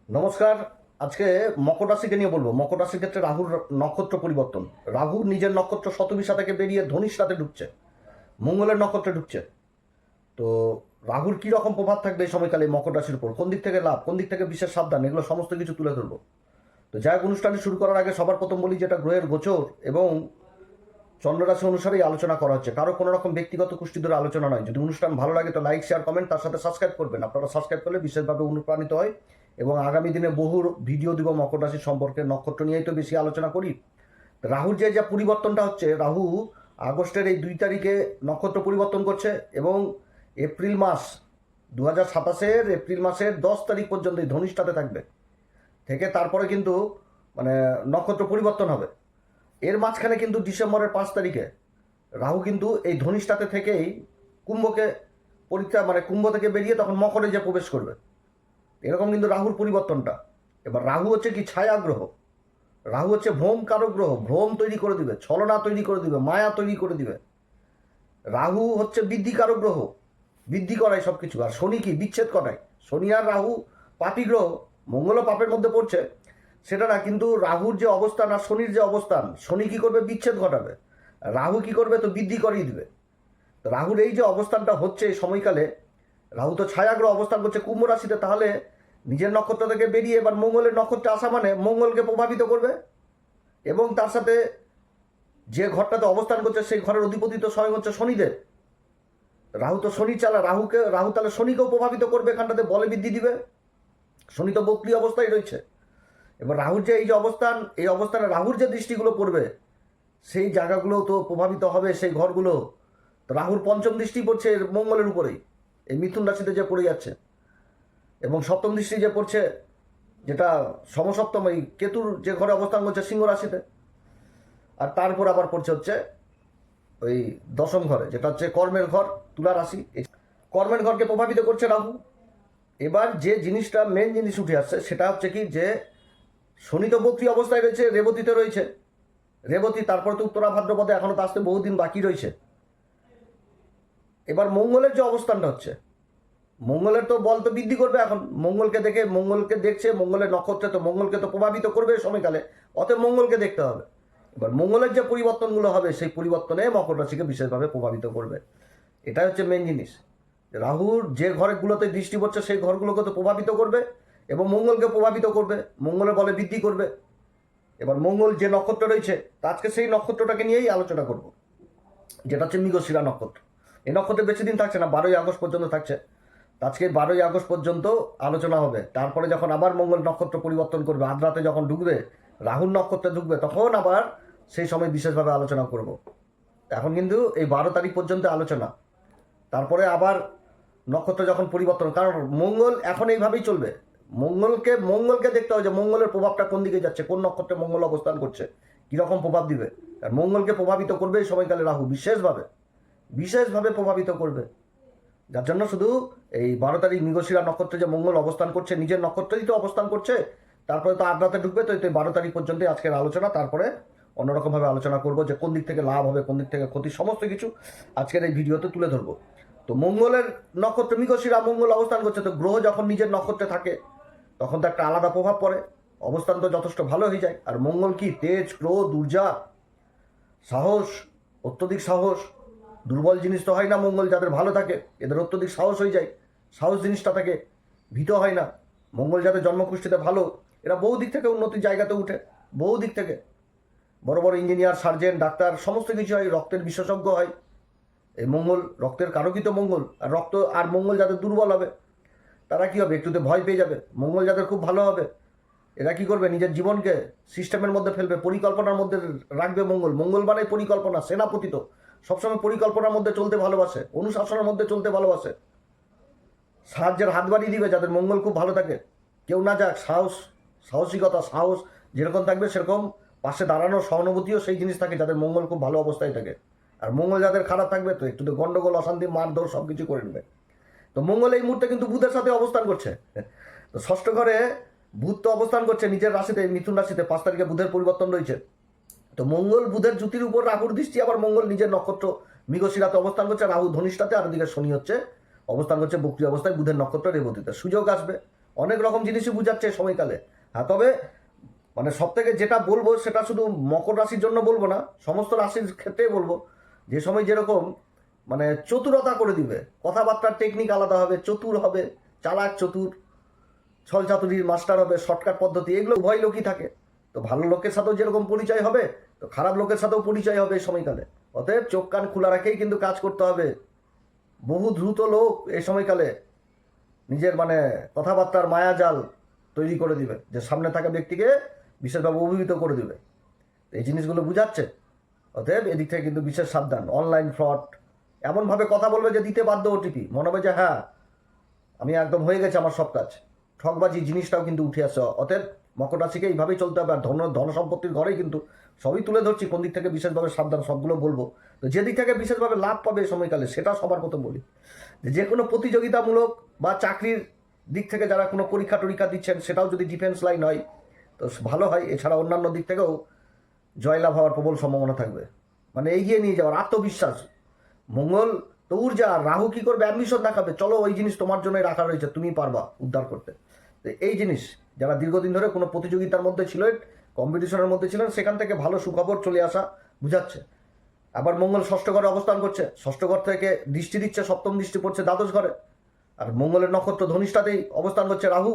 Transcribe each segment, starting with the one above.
নমস্কার। আজকে মকর রাশিকে নিয়ে বলবো। মকর রাশির ক্ষেত্রে রাহুর নক্ষত্র পরিবর্তন। রাহু নিজের নক্ষত্র শতবিশা থেকে বেরিয়ে ধনিষ্ঠাতে ঢুকছে, মঙ্গলের নক্ষত্রে ঢুকছে। তো রাহুর কি রকম প্রভাব থাকবে এই সময়কালে মকর রাশির উপর, কোন দিক থেকে লাভ, কোন দিক থেকে বিশেষ সাবধান, এগুলো সমস্ত কিছু তুলে ধরবো। তো যাই হোক, অনুষ্ঠানটি শুরু করার আগে সবার প্রথম বলি, যেটা গ্রহের গোচর এবং চন্দ্ররাশি অনুসারেই আলোচনা করা হচ্ছে, কারো কোনো রকম ব্যক্তিগত কুষ্টি ধরে আলোচনা নয়। যদি অনুষ্ঠান ভালো লাগে তো লাইক, শেয়ার, কমেন্ট, তার সাথে সাবস্ক্রাইব করবেন। আপনারা সাবস্ক্রাইব করলে বিশেষভাবে অনুপ্রাণিত হয় এবং আগামী দিনে বহু ভিডিও দিব মকর রাশি সম্পর্কে। নক্ষত্র নিয়েই তো বেশি আলোচনা করি। রাহুর যে যা পরিবর্তনটা হচ্ছে, রাহু আগস্টের এই 2 তারিখে নক্ষত্র পরিবর্তন করছে এবং এপ্রিল মাস 2027-এর এপ্রিল মাসের 10 তারিখ পর্যন্ত এই ধনিষ্ঠাতে থাকবে, থেকে তারপরে কিন্তু মানে নক্ষত্র পরিবর্তন হবে। এর মাঝখানে কিন্তু ডিসেম্বরের 5 তারিখে রাহু কিন্তু এই ধনিষ্ঠাতে থেকেই কুম্ভকে কুম্ভ থেকে বেরিয়ে তখন মকরে যে প্রবেশ করবে, এরকম কিন্তু রাহুর পরিবর্তনটা। এবার রাহু হচ্ছে কি ছায়া গ্রহ, রাহু হচ্ছে ভ্রম কারক গ্রহ। ভ্রম তৈরি করে দিবে, ছলনা তৈরি করে দিবে, মায়া তৈরি করে দিবে। রাহু হচ্ছে বৃদ্ধি কারক গ্রহ, বৃদ্ধি করায় সব কিছু। আর শনি কি বিচ্ছেদ করায়। শনি আর রাহু পাপী গ্রহ, মঙ্গলও পাপের মধ্যে পড়ছে সেটা না, কিন্তু রাহুর যে অবস্থান আর শনির যে অবস্থান, শনি কি করবে বিচ্ছেদ ঘটাবে, রাহু কি করবে তো বৃদ্ধি করিয়ে দিবে। তো রাহুর এই যে অবস্থানটা হচ্ছে এই সময়কালে, রাহু তো ছায়াগ্রহ অবস্থান করছে কুম্ভ রাশিতে, তাহলে নিজের নক্ষত্র থেকে বেরিয়ে এবার মঙ্গলের নক্ষত্রে আসা মানে মঙ্গলকে প্রভাবিত করবে। এবং তার সাথে যে ঘরটাতে অবস্থান করছে সেই ঘরের অধিপতি তো স্বয়ং হচ্ছে শনিদেব। রাহু তো শনি চালা, রাহু তাহলে শনিকেও প্রভাবিত করবে, এখানটাতে বলে বৃদ্ধি দিবে। শনি তো বক্রি অবস্থায় রয়েছে। এবার রাহুর যে এই যে অবস্থান, এই অবস্থানে রাহুর যে দৃষ্টিগুলো পড়বে সেই জায়গাগুলো তো প্রভাবিত হবে, সেই ঘরগুলো। তো রাহুর পঞ্চম দৃষ্টি পড়ছে মঙ্গলের উপরেই, এই মিথুন রাশিতে যে পড়ে যাচ্ছে। এবং সপ্তম দৃষ্টি যে পড়ছে, যেটা সমসপ্তম, এই কেতুর যে ঘরে অবস্থান করছে সিংহ রাশিতে। আর তারপর আবার পড়ছে হচ্ছে ওই দশম ঘরে, যেটা হচ্ছে কর্মের ঘর, তুলা রাশি। কর্মের ঘরকে প্রভাবিত করছে রাহু। এবার যে জিনিসটা মেন জিনিস উঠে আসছে সেটা হচ্ছে কি, যে শনি তো বক্রি অবস্থায় রয়েছে, রেবতীতে রয়েছে। রেবতী, তারপরে তো উত্তরা ভাদ্রপদে, এখনো তো আসতে বহুদিন বাকি রয়েছে। এবার মঙ্গলের যে অবস্থানটা হচ্ছে, মঙ্গলের তো বল তো বৃদ্ধি করবে এখন। মঙ্গলকে দেখে, মঙ্গলকে দেখছে, মঙ্গলের নক্ষত্রে, তো মঙ্গলকে তো প্রভাবিত করবে সময়কালে, অতএব মঙ্গলকে দেখতে হবে। এবার মঙ্গলের যে পরিবর্তনগুলো হবে সেই পরিবর্তনে মকর রাশিকে বিশেষভাবে প্রভাবিত করবে। এটাই হচ্ছে মেন জিনিস। রাহুর যে ঘরগুলোতে দৃষ্টি পড়ছে সেই ঘরগুলোকে তো প্রভাবিত করবে এবং মঙ্গলকে প্রভাবিত করবে, মঙ্গলের বলে বৃদ্ধি করবে। এবার মঙ্গল যে নক্ষত্র রয়েছে, তা আজকে সেই নক্ষত্রটাকে নিয়েই আলোচনা করব, যেটা হচ্ছে মৃগশিরা নক্ষত্র। এই নক্ষত্রে বেশি দিন থাকছে না, 12ই আগস্ট পর্যন্ত থাকছে। আজকে 12ই আগস্ট পর্যন্ত আলোচনা হবে। তারপরে যখন আবার মঙ্গল নক্ষত্র পরিবর্তন করবে, আদ্রাতে যখন ঢুকবে, রাহুর নক্ষত্রে ঢুকবে, তখন আবার সেই সময় বিশেষভাবে আলোচনা করব। এখন কিন্তু এই 12 তারিখ পর্যন্ত আলোচনা, তারপরে আবার নক্ষত্র যখন পরিবর্তন, কারণ মঙ্গল এখন এইভাবেই চলবে। মঙ্গলকে দেখতে হবে যে মঙ্গলের প্রভাবটা কোন দিকে যাচ্ছে, কোন নক্ষত্রে মঙ্গল অবস্থান করছে, কীরকম প্রভাব দিবে। আর মঙ্গলকে প্রভাবিত করবে এই সময়কালে রাহু, বিশেষভাবে বিশেষভাবে প্রভাবিত করবে। যার জন্য শুধু এই 12 তারিখ মৃগশিরা নক্ষত্রে যে মঙ্গল অবস্থান করছে, নিজের নক্ষত্রেই তো অবস্থান করছে, তারপরে তো আদ্রাতে ঢুকবে। তো এই 12 তারিখ পর্যন্তই আজকের আলোচনা। তারপরে অন্যরকমভাবে আলোচনা করব যে কোন দিক থেকে লাভ হবে, কোন দিক থেকে ক্ষতি, সমস্ত কিছু আজকের এই ভিডিওতে তুলে ধরবো। তো মঙ্গলের নক্ষত্র মৃগশিরা মঙ্গল অবস্থান করছে, তো গ্রহ যখন নিজের নক্ষত্রে থাকে তখন তো একটা আলাদা প্রভাব পড়ে, অবস্থান তো যথেষ্ট ভালো হয়ে যায়। আর মঙ্গল কি তেজ, ক্রোধ, ঊর্জা, সাহস, অত্যধিক সাহস। দুর্বল জিনিস তো হয় না মঙ্গল, যাদের ভালো থাকে এদের অত্যধিক সাহস হয়ে যায়, সাহস জিনিসটা থাকে, ভীত হয় না। মঙ্গল যাদের জন্মকুষ্ঠিতে ভালো, এরা বহু দিক থেকে উন্নতির জায়গাতে উঠে, বহু দিক থেকে বড় বড় ইঞ্জিনিয়ার, সার্জেন, ডাক্তার, সমস্ত কিছু হয়, রক্তের বিশেষজ্ঞ হয়। এই মঙ্গল রক্তের কারকিত মঙ্গল। আর মঙ্গল যাদের দুর্বল হবে তারা কি হবে, একটুতে ভয় পেয়ে যাবে। মঙ্গল যাদের খুব ভালো হবে, এরা কি করবে, নিজের জীবনকে সিস্টেমের মধ্যে ফেলবে, পরিকল্পনার মধ্যে রাখবে। মঙ্গল মানে পরিকল্পনা, সেনাপতি তো সবসময় পরিকল্পনার মধ্যে চলতে ভালোবাসে, অনুশাসনের মধ্যে চলতে ভালোবাসে। সাহায্যের হাত বাড়িয়ে দিবে যাদের মঙ্গল খুব ভালো থাকে। কেউ না যাক, সাহসিকতা, সাহস যেরকম থাকবে সেরকম পাশে দাঁড়ানো, সহানুভূতিও সেই জিনিস থাকে যাদের মঙ্গল খুব ভালো অবস্থায় থাকে। আর মঙ্গল যাদের খারাপ থাকবে তো একটু তো গন্ডগোল, অশান্তি, মারধর সব কিছু করে নেবে। তো মঙ্গল এই মুহূর্তে কিন্তু বুধের সাথে অবস্থান করছে। তো ষষ্ঠ ঘরে বুধ তো অবস্থান করছে নিজের রাশিতে, মিথুন রাশিতে। 5 তারিখে বুধের পরিবর্তন রয়েছে। তো মঙ্গল বুধের জ্যোতির উপর রাহুর দৃষ্টি, আবার মঙ্গল নিজের নক্ষত্র মৃগশিরাতে অবস্থান করছে, রাহু ধনিষ্ঠাতে, আর ওদিকে শনি হচ্ছে অবস্থান করছে বক্রি অবস্থায় বুধের নক্ষত্র রেবতীতে। সুযোগ আসবে, অনেক রকম জিনিসই বুঝাচ্ছে এই সময়কালে। হ্যাঁ, তবে মানে সব থেকে যেটা বলবো সেটা শুধু মকর রাশির জন্য বলবো না, সমস্ত রাশির ক্ষেত্রেই বলবো, যে সময় যেরকম মানে চতুরতা করে দিবে, কথাবার্তার টেকনিক আলাদা হবে, চতুর হবে, চালাক চতুর, ছল চাতুরির মাস্টার হবে, শর্টকাট পদ্ধতি, এগুলো উভয় লোকই থাকে। তো ভালো লোকের সাথেও যেরকম পরিচয় হবে, তো খারাপ লোকের সাথেও পরিচয় হবে এই সময়কালে। অতএব চোখ কান খোলা রেখেই কিন্তু কাজ করতে হবে। বহু দ্রুত লোক এই সময়কালে নিজের মানে কথাবার্তার মায়াজাল তৈরি করে দিবে, যে সামনে থাকা ব্যক্তিকে বিশেষভাবে অভিভূত করে দিবে। এই জিনিসগুলো বুঝাচ্ছে। অতএব এদিক থেকে কিন্তু বিশেষ সাবধান। অনলাইন ফ্রড এমনভাবে কথা বলবে যে দিতে বাধ্য ওটিপি, মনে হবে যে হ্যাঁ আমি একদম হয়ে গেছে আমার সব কাজ। ঠকবাজি জিনিসটাও কিন্তু উঠে আসছে। অতএব মকর রাশিকে এইভাবেই চলতে হবে। আর ধন সম্পত্তির ঘরেই কিন্তু সবই তুলে ধরছি, কোন দিক থেকে বিশেষভাবে সাবধান সবগুলো বলবো। তো যে দিক থেকে বিশেষভাবে লাভ পাবে এই সময়কালে সেটা সবার প্রথম বলি, যে কোনো প্রতিযোগিতামূলক বা চাকরির দিক থেকে যারা কোনো পরীক্ষা টরীক্ষা দিচ্ছেন, সেটাও যদি ডিফেন্স লাইন হয় তো ভালো হয়। এছাড়া অন্যান্য দিক থেকেও জয়লাভ হওয়ার প্রবল সম্ভাবনা থাকবে, মানে এগিয়ে নিয়ে যাওয়ার আত্মবিশ্বাস। মঙ্গল তো ঊর্জা, আর রাহু কি করবে, অ্যাম্বিশন দেখাবে, চলো ওই জিনিস তোমার জন্যই রাখা রয়েছে, তুমি পারবা উদ্ধার করতে। তো এই জিনিস যারা দীর্ঘদিন ধরে কোনো প্রতিযোগিতার মধ্যে ছিলেন, কম্পিটিশনের মধ্যে ছিলেন, সেখান থেকে ভালো সুখবর চলে আসা বুঝাচ্ছে। আবার মঙ্গল ষষ্ঠ ঘরে অবস্থান করছে, ষষ্ঠ ঘর থেকে দৃষ্টি দিচ্ছে, সপ্তম দৃষ্টি পড়ছে দ্বাদশ ঘরে। আর মঙ্গলের নক্ষত্র ধনিষ্ঠাতেই অবস্থান করছে রাহু,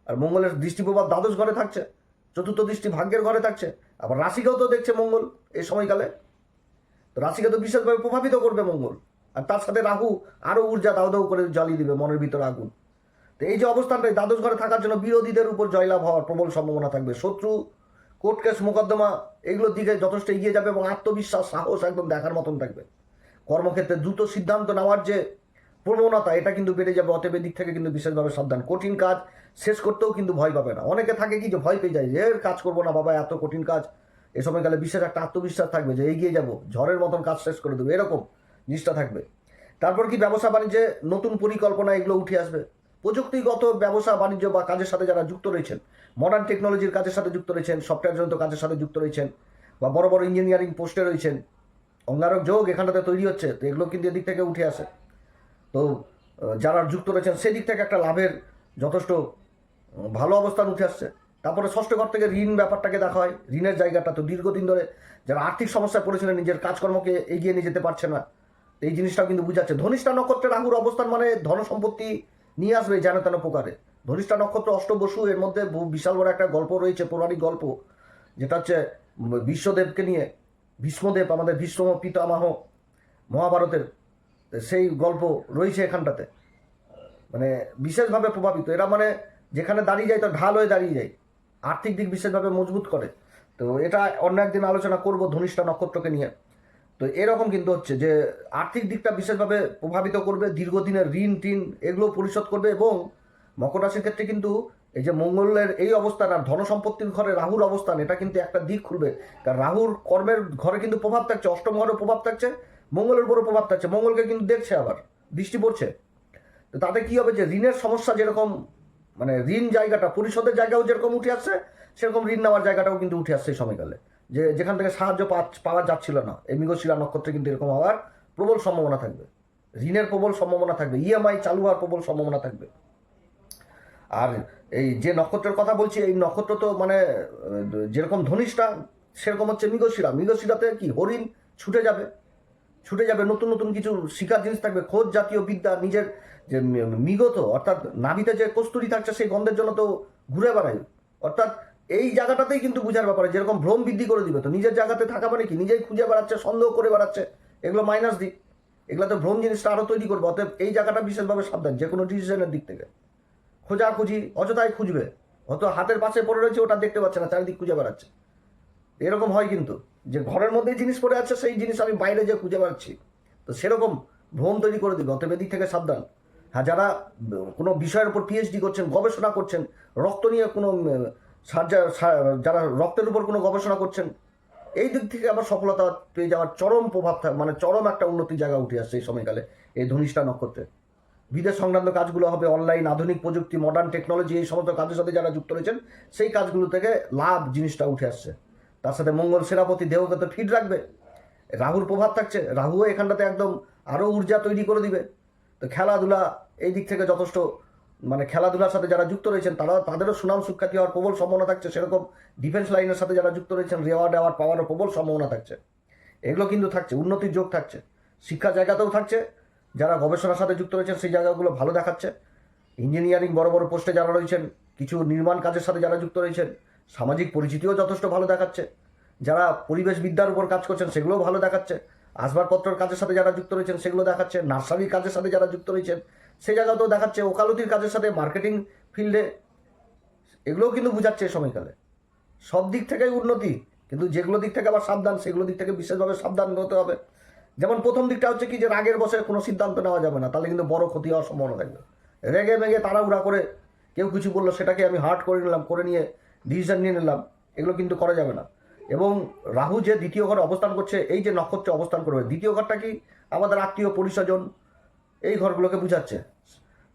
আর মঙ্গলের দৃষ্টি প্রভাব দ্বাদশ ঘরে থাকছে, চতুর্থ দৃষ্টি ভাগ্যের ঘরে থাকছে। আবার রাশিকেও তো দেখছে মঙ্গল এই সময়কালে, তো রাশিকে তো বিশেষভাবে প্রভাবিত করবে মঙ্গল। আর তার সাথে রাহু আরও ঊর্জা দাউ দাউ করে জ্বালিয়ে দিবে মনের ভিতরে আগুন। তো এই যে অবস্থানটাই দ্বাদশ ঘরে থাকার জন্য বিরোধীদের উপর জয়লাভ হওয়ার প্রবল সম্ভাবনা থাকবে। শত্রু, কোর্ট কেস, মোকদ্দমা, এগুলোর দিকে যথেষ্ট এগিয়ে যাবে এবং আত্মবিশ্বাস, সাহস একদম দেখার মতন থাকবে। কর্মক্ষেত্রে দ্রুত সিদ্ধান্ত নেওয়ার যে প্রবণতা, এটা কিন্তু বেড়ে যাবে। অতএব দিক থেকে কিন্তু বিশেষভাবে সাবধান। কঠিন কাজ শেষ করতেও কিন্তু ভয় পাবে না। অনেকে থাকে কি যে ভয় পেয়ে যায়, যে কাজ করবো না বাবা, এত কঠিন কাজ। এ সময়কালে বিশেষ একটা আত্মবিশ্বাস থাকবে যে এগিয়ে যাব, ঝড়ের মতন কাজ শেষ করে দেবো, এরকম জিনিসটা থাকবে। তারপর কি ব্যবসা বাণিজ্যে নতুন পরিকল্পনা এগুলো উঠে আসবে। প্রযুক্তিগত ব্যবসা বাণিজ্য বা কাজের সাথে যারা যুক্ত রয়েছেন, মডার্ন টেকনোলজির কাজের সাথে যুক্ত রয়েছেন, সফটওয়্যার জনিত কাজের সাথে যুক্ত রয়েছেন, বা বড় বড় ইঞ্জিনিয়ারিং পোস্টে রয়েছেন, অঙ্গারক যোগ এখানটাতে তৈরি হচ্ছে, তো এগুলো কিন্তু এদিক থেকে উঠে আসে। তো যারা যুক্ত রয়েছেন সেদিক থেকে একটা লাভের যথেষ্ট ভালো অবস্থান উঠে আসছে। তারপরে ষষ্ঠ ঘর থেকে ঋণ ব্যাপারটাকে দেখা হয়। ঋণের জায়গাটা তো দীর্ঘদিন ধরে যারা আর্থিক সমস্যায় পড়েছিলেন, নিজের কাজকর্মকে এগিয়ে নিয়ে যেতে পারছে না, এই জিনিসটাও কিন্তু বুঝাচ্ছে। ধনিষ্ঠা নক্ষত্রে রাহুর অবস্থান মানে ধন সম্পত্তি নিয়ে আসবে যেন তেন প্রকারে। ধনিষ্ঠা নক্ষত্র অষ্টবসু, এর মধ্যে বিশাল বড় একটা গল্প রয়েছে, পৌরাণিক গল্প, যেটা হচ্ছে বিশ্বদেবকে নিয়ে। ভীষ্মদেব, আমাদের ভীষ্ম পিতামহ মহাভারতের, সেই গল্প রয়েছে এখানটাতে। মানে বিশেষভাবে প্রভাবিত এরা, মানে যেখানে দাঁড়িয়ে যায় তো ঢাল হয়ে দাঁড়িয়ে যায়, আর্থিক দিক বিশেষভাবে মজবুত করে। তো এটা অন্য একদিন আলোচনা করব ধনিষ্ঠা নক্ষত্রকে নিয়ে। তো এরকম কিন্তু হচ্ছে যে আর্থিক দিকটা বিশেষভাবে প্রভাবিত করবে, দীর্ঘদিনের ঋণ টিন এগুলো পরিশোধ করবে। এবং মকর রাশির ক্ষেত্রে কিন্তু এই যে মঙ্গলের এই অবস্থান আর ধনসম্পত্তির ঘরে রাহুর অবস্থান, এটা কিন্তু একটা দিক খুলবে। কারণ রাহুর কর্মের ঘরে কিন্তু প্রভাব থাকছে, অষ্টম ঘরে প্রভাব থাকছে, মঙ্গলের উপরও প্রভাব থাকছে, মঙ্গলকে কিন্তু দেখছে, আবার দৃষ্টি পড়ছে। তো তাতে কি হবে, যে ঋণের সমস্যা যেরকম, মানে ঋণ জায়গাটা পরিশোধের জায়গাও যেরকম উঠে আসছে, সেরকম ঋণ নেওয়ার জায়গাটাও কিন্তু উঠে আসছে এই সময়কালে। যে যেখান থেকে সাহায্য পাওয়া যাচ্ছিল না, এই মৃগশিরা নক্ষত্রে কিন্তু এরকম হওয়ার প্রবল সম্ভাবনা থাকবে। ঋণের প্রবল সম্ভাবনা থাকবে, ইএমআই চালু হওয়ার প্রবল সম্ভাবনা থাকবে। আর এই যে নক্ষত্রের কথা বলছি, এই নক্ষত্র তো মানে যেরকম ধনিষ্ঠা, সেরকম হচ্ছে মৃগশিরা। মৃগশিরাতে কি হরিণ ছুটে যাবে, নতুন নতুন কিছু শিকার জিনিস থাকবে, খোঁজ জাতীয় বিদ্যা, নিজের যে মিগত অর্থাৎ নাভিতে যে কস্তুরি থাকছে সেই গন্ধের জন্য তো ঘুরে বেড়ায়। অর্থাৎ এই জায়গাটাতেই কিন্তু বুঝার ব্যাপারে, যেরকম ভ্রম বৃদ্ধি করে দিবে। তো নিজের জায়গাতে থাকা মানে কি, নিজেই খুঁজে বেড়াচ্ছে, সন্দেহ করে বেড়াচ্ছে, এগুলো মাইনাস দিক। এগুলোতে ভ্রম জিনিসটা আরও তৈরি করবে। অতএব এই জায়গাটা বিশেষভাবে সাবধান, যে কোনো ডিসিশনের দিক থেকে। খোঁজাখুঁজি অযথায় খুঁজবে, হয়তো হাতের পাশে পড়ে রয়েছে, ওটা দেখতে পাচ্ছে না, চারিদিক খুঁজে বেড়াচ্ছে। এরকম হয় কিন্তু, যে ঘরের মধ্যেই জিনিস পড়ে আছে, সেই জিনিস আমি বাইরে যে খুঁজে বেড়াচ্ছি, তো সেরকম ভ্রম তৈরি করে দিবে। অতএব এদিক থেকে সাবধান। হ্যাঁ, যারা কোনো বিষয়ের উপর পিএইচডি করছেন, গবেষণা করছেন, রক্ত নিয়ে কোনো যারা রক্তের উপর কোনো গবেষণা করছেন, এই দিক থেকে আবার সফলতা পেয়ে যাওয়ার চরম প্রভাব মানে চরম একটা উন্নতির জায়গা উঠে আসছে এই সময়কালে এই ধনিষ্ঠা নক্ষত্রে। বিদেশ সংক্রান্ত কাজগুলো হবে, অনলাইন, আধুনিক প্রযুক্তি, মডার্ন টেকনোলজি, এই সমস্ত কাজের সাথে যারা যুক্ত রয়েছেন, সেই কাজগুলো থেকে লাভ জিনিসটা উঠে আসছে। তার সাথে মঙ্গল সেনাপতি দেহকে তো ফিট রাখবে, রাহুর প্রভাব থাকছে, রাহুও এখানটাতে একদম আরও ঊর্জা তৈরি করে দিবে। তো খেলাধুলা এই দিক থেকে যথেষ্ট মানে খেলাধুলার সাথে যারা যুক্ত রয়েছেন তাদেরও সুনাম সুখ্যাতি হওয়ার প্রবল সম্ভাবনা থাকছে, সেরকম ডিফেন্স লাইনের সাথে যারা যুক্ত রয়েছেন রেওয়ার্ড অ্যাওয়ার্ড পাওয়ারও প্রবল সম্ভাবনা থাকছে। এগুলো কিন্তু থাকছে, উন্নতির যোগ থাকছে, শিক্ষা জায়গাতেও থাকছে, যারা গবেষণার সাথে যুক্ত রয়েছেন সেই জায়গাগুলো ভালো দেখাচ্ছে, ইঞ্জিনিয়ারিং বড় বড় পোস্টে যারা রয়েছেন, কিছু নির্মাণ কাজের সাথে যারা যুক্ত রয়েছেন, সামাজিক পরিচিতিও যথেষ্ট ভালো দেখাচ্ছে, যারা পরিবেশবিদ্যার উপর কাজ করছেন সেগুলোও ভালো দেখাচ্ছে, আসবাবপত্রের কাজের সাথে যারা যুক্ত রয়েছেন সেগুলো দেখাচ্ছে, নার্সারির কাজের সাথে যারা যুক্ত রয়েছেন সেই জায়গাতেও দেখাচ্ছে, ওকালতির কাজের সাথে মার্কেটিং ফিল্ডে, এগুলোও কিন্তু বোঝাচ্ছে এই সময়কালে। সব দিক থেকেই উন্নতি, কিন্তু যেগুলো দিক থেকে আবার সাবধান, সেগুলো দিক থেকে বিশেষভাবে সাবধান হতে হবে। যেমন প্রথম দিকটা হচ্ছে কি যে রাগের বসে কোনো সিদ্ধান্ত নেওয়া যাবে না, তাহলে কিন্তু বড় ক্ষতি হওয়ার সম্ভাবনা থাকবে। রেগে মেগে তাড়াহুড়া করে কেউ কিছু বললো সেটাকে আমি হার্ট করে নিলাম, করে নিয়ে ডিসিশন নিয়ে নিলাম, এগুলো কিন্তু করা যাবে না। এবং রাহু যে দ্বিতীয় ঘরে অবস্থান করছে, এই যে নক্ষত্রে অবস্থান করবে, দ্বিতীয় ঘরটা কি আমাদের আত্মীয় পরিস্বজন এই ঘরগুলোকে বুঝাচ্ছে।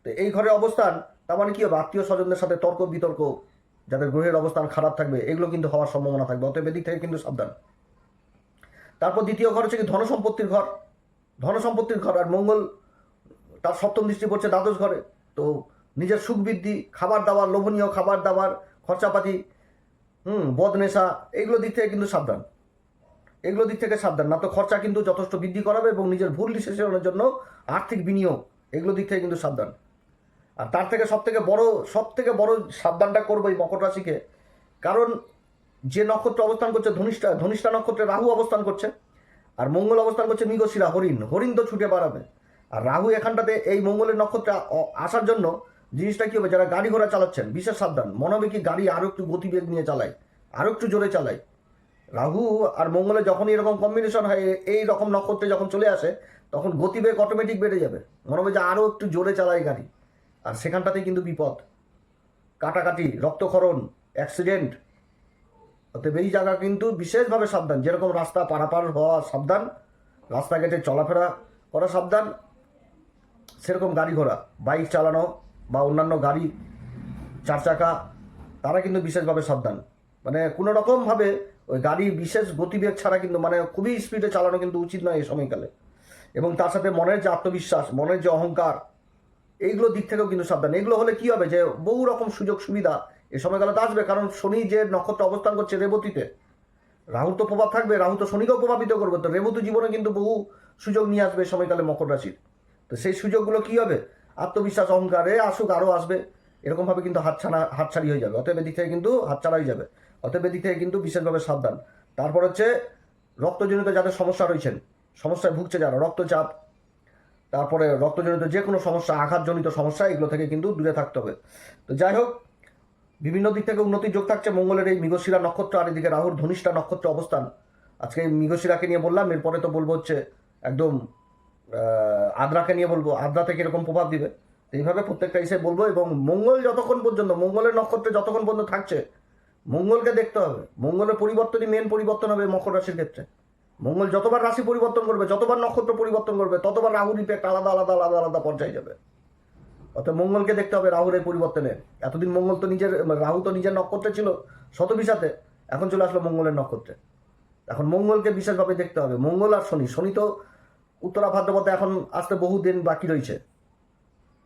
তো এই ঘরে অবস্থান তার মানে কি হবে, আত্মীয় স্বজনদের সাথে তর্ক বিতর্ক, যাদের গ্রহের অবস্থান খারাপ থাকবে এগুলো কিন্তু হওয়ার সম্ভাবনা থাকবে, অতএব এদিক থেকে কিন্তু সাবধান। তারপর দ্বিতীয় ঘর হচ্ছে কি ধনসম্পত্তির ঘর, ধনসম্পত্তির ঘর, আর মঙ্গল তার সপ্তম দৃষ্টি পড়ছে দ্বাদশ ঘরে। তো নিজের সুখ বৃদ্ধি, খাবার দাবার, লোভনীয় খাবার দাবার, খরচাপাতি, বদনেশা, এগুলো দিক থেকে কিন্তু সাবধান, এগুলো দিক থেকে সাবধান, না তো খরচা কিন্তু যথেষ্ট বৃদ্ধি করাবে, এবং নিজের ভুল ডিসিশনের জন্য আর্থিক বিনিয়োগ, এগুলো দিক থেকে কিন্তু সাবধান। আর তার থেকে সব থেকে বড় সাবধানটা করবো এই মকর রাশিকে, কারণ যে নক্ষত্র অবস্থান করছে ধনিষ্ঠা নক্ষত্রে রাহু অবস্থান করছে, আর মঙ্গল অবস্থান করছে মৃগশিরা, হরিণ তো ছুটে বাড়াবে। আর রাহু এখানটাতে এই মঙ্গলের নক্ষত্রে আসার জন্য জিনিসটা কী হবে, যারা গাড়ি ঘোড়া চালাচ্ছেন বিশেষ সাবধান, মনে হবে কি গাড়ি আরও একটু গতিবেগ নিয়ে চালায়, আরও একটু জোরে চালায়। রাহু আর মঙ্গলে যখনই এরকম কম্বিনেশন হয়, এই রকম নক্ষত্রে যখন চলে আসে, তখন গতিবেগ অটোমেটিক বেড়ে যাবে, মনে হবে যে আরও একটু জোরে চালায় গাড়ি, আর সেখানটাতেই কিন্তু বিপদ, কাটাকাটি, রক্তক্ষরণ, অ্যাক্সিডেন্ট। অতএব এই জায়গা কিন্তু বিশেষভাবে সাবধান, যেরকম রাস্তা পারাপার হওয়া সাবধান, রাস্তাঘাটে চলাফেরা করা সাবধান, সেরকম গাড়ি ঘোড়া, বাইক চালানো বা অন্যান্য গাড়ি, চার চাকা, তারা কিন্তু বিশেষভাবে সাবধান। মানে কোনো রকমভাবে ওই গাড়ি বিশেষ গতিবেগ ছাড়া কিন্তু মানে খুবই স্পিডে চালানো কিন্তু উচিত নয় এই সময়কালে। এবং তার সাথে মনের যে আত্মবিশ্বাস, মনের যে অহংকার, এইগুলো দিক থেকেও কিন্তু সাবধান। এগুলো হলে কি হবে, যে বহু রকম সুযোগ সুবিধা এই সময়কালে আসবে, কারণ শনি যে নক্ষত্র অবস্থান করছে রেবতীতে, রাহুর তো প্রভাব থাকবে, রাহু তো শনিকেও প্রভাবিত করবে, তো রেবতী জীবনে কিন্তু বহু সুযোগ নিয়ে আসবে এই সময়কালে মকর রাশির। তো সেই সুযোগগুলো কি হবে, আত্মবিশ্বাস অহংকারে আসুক, আরও আসবে, এরকমভাবে কিন্তু হাতছাড়ি হয়ে যাবে, অতএব এদিক থেকে কিন্তু হাতছাড়া হয়ে যাবে, অতএব এদিক থেকে কিন্তু বিশেষভাবে সাবধান। তারপর হচ্ছে রক্তজনিত যাদের সমস্যা রয়েছেন, সমস্যায় ভুগছে যারা, রক্তচাপ, তারপরে রক্তজনিত যে কোনো সমস্যা, আঘাতজনিত সমস্যা, এগুলো থেকে কিন্তু দূরে থাকতে হবে। তো যাই হোক, বিভিন্ন দিক থেকে উন্নতির যোগ থাকছে মঙ্গলের এই মৃগশিরা নক্ষত্র, আর এদিকে রাহুর ধনিষ্ঠা নক্ষত্র অবস্থান। আজকে এই মৃগশিরাকে নিয়ে বললাম, এরপরে তো বলবো হচ্ছে একদম আদ্রাকে নিয়ে বলবো, আদ্রা থেকে এরকম প্রভাব দিবে, এইভাবে প্রত্যেকটা হিসেবে বলবো। এবং মঙ্গল যতক্ষণ পর্যন্ত, মঙ্গলের নক্ষত্রে যতক্ষণ পর্যন্ত থাকছে, মঙ্গলকে দেখতে হবে, মঙ্গলের পরিবর্তনই মেন পরিবর্তন হবে মকর রাশির ক্ষেত্রে। মঙ্গল যতবার রাশি পরিবর্তন করবে, যতবার নক্ষত্র পরিবর্তন করবে, ততবার রাহুর ইফেক্ট আলাদা আলাদা আলাদা আলাদা পর্যায়ে যাবে। অর্থাৎ মঙ্গলকে দেখতে হবে রাহুর এই পরিবর্তনে। এতদিন মঙ্গল তো রাহু তো নিজের নক্ষত্রে ছিল শতবিশাতে, এখন চলে আসলো মঙ্গলের নক্ষত্রে। এখন মঙ্গলকে বিশেষভাবে দেখতে হবে। মঙ্গল আর শনি তো উত্তরা ভাদ্রপদে এখন আসতে বহু দিন বাকি রয়েছে,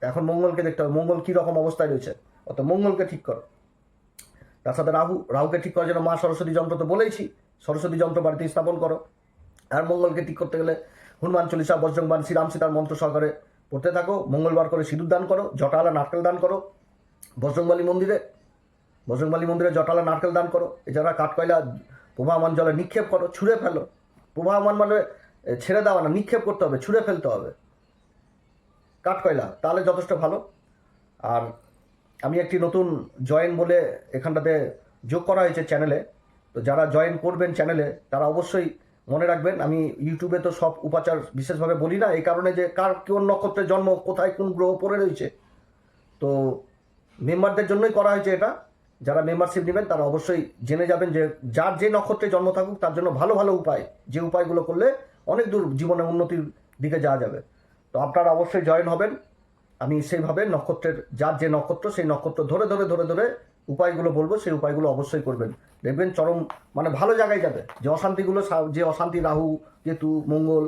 এখন মঙ্গলকে দেখতে হবে, মঙ্গল কী রকম অবস্থায় রয়েছে, অর্থাৎ মঙ্গলকে ঠিক করো। তার সাথে রাহুকে ঠিক করার জন্য মা সরস্বতী যন্ত্র তো বলেইছি, সরস্বতী যন্ত্র বাড়িতে স্থাপন করো। আর মঙ্গলকে ঠিক করতে গেলে হনুমান চল্লিশা, বজ্রংবাণ, শ্রীরাম সীতার মন্ত্র সহকারে পড়তে থাকো। মঙ্গলবার করে সিঁদুর দান করো, জটালা নারকেল দান করো, বজরংবলী মন্দিরে জটালা নারকেল দান করো। এছাড়া কাঠকয়লা প্রবাহমান জলে নিক্ষেপ করো, ছুঁড়ে ফেলো। প্রবাহমান মানে ছেড়ে দেওয়া না, নিক্ষেপ করতে হবে, ছুঁড়ে ফেলতে হবে কাঠকয়লা, তাহলে যথেষ্ট ভালো। আর আমি একটি নতুন জয়েন বলে এখানটাতে যোগ করা হয়েছে চ্যানেলে, তো যারা জয়েন করবেন চ্যানেলে তারা অবশ্যই মনে রাখবেন, আমি ইউটিউবে তো সব উপাচার বিশেষভাবে বলি না, এই কারণে যে কার কোন নক্ষত্রের জন্ম, কোথায় কোন গ্রহ পড়ে রয়েছে, তো মেম্বারদের জন্যই করা হয়েছে এটা। যারা মেম্বারশিপ নেবেন তারা অবশ্যই জেনে যাবেন যে যার যে নক্ষত্রে জন্ম থাকুক তার জন্য ভালো ভালো উপায়, যে উপায়গুলো করলে অনেক দূর জীবনে উন্নতির দিকে যাওয়া যাবে। তো আপনারা অবশ্যই জয়েন হবেন। আমি সেইভাবে নক্ষত্রের যার যে নক্ষত্র সেই নক্ষত্র ধরে ধরে ধরে ধরে উপায়গুলো বলবো, সেই উপায়গুলো অবশ্যই করবেন, দেখবেন চরম মানে ভালো জায়গায় যাবে। যে অশান্তিগুলো, যে অশান্তি রাহু কেতু মঙ্গল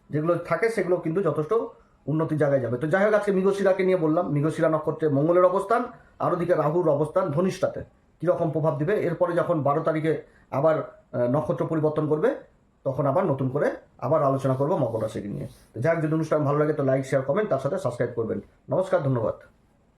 যেগুলো থাকে সেগুলো কিন্তু যথেষ্ট উন্নতির জায়গায় যাবে। তো যাই হোক, আজকে মৃগশিরাকে নিয়ে বললাম। মৃগশিরা নক্ষত্রে মঙ্গলের অবস্থান, আর ওদিকে রাহুর অবস্থান ধনিষ্ঠাতে কীরকম প্রভাব দিবে। এরপরে যখন 12 তারিখে আবার নক্ষত্র পরিবর্তন করবে, তখন আবার নতুন করে আবার আলোচনা করবো মকর রাশিকে নিয়ে। তো যাই হোক, যদি অনুষ্ঠান ভালো লাগে তো লাইক, শেয়ার, কমেন্ট, তার সাথে সাবস্ক্রাইব করবেন। নমস্কার, ধন্যবাদ।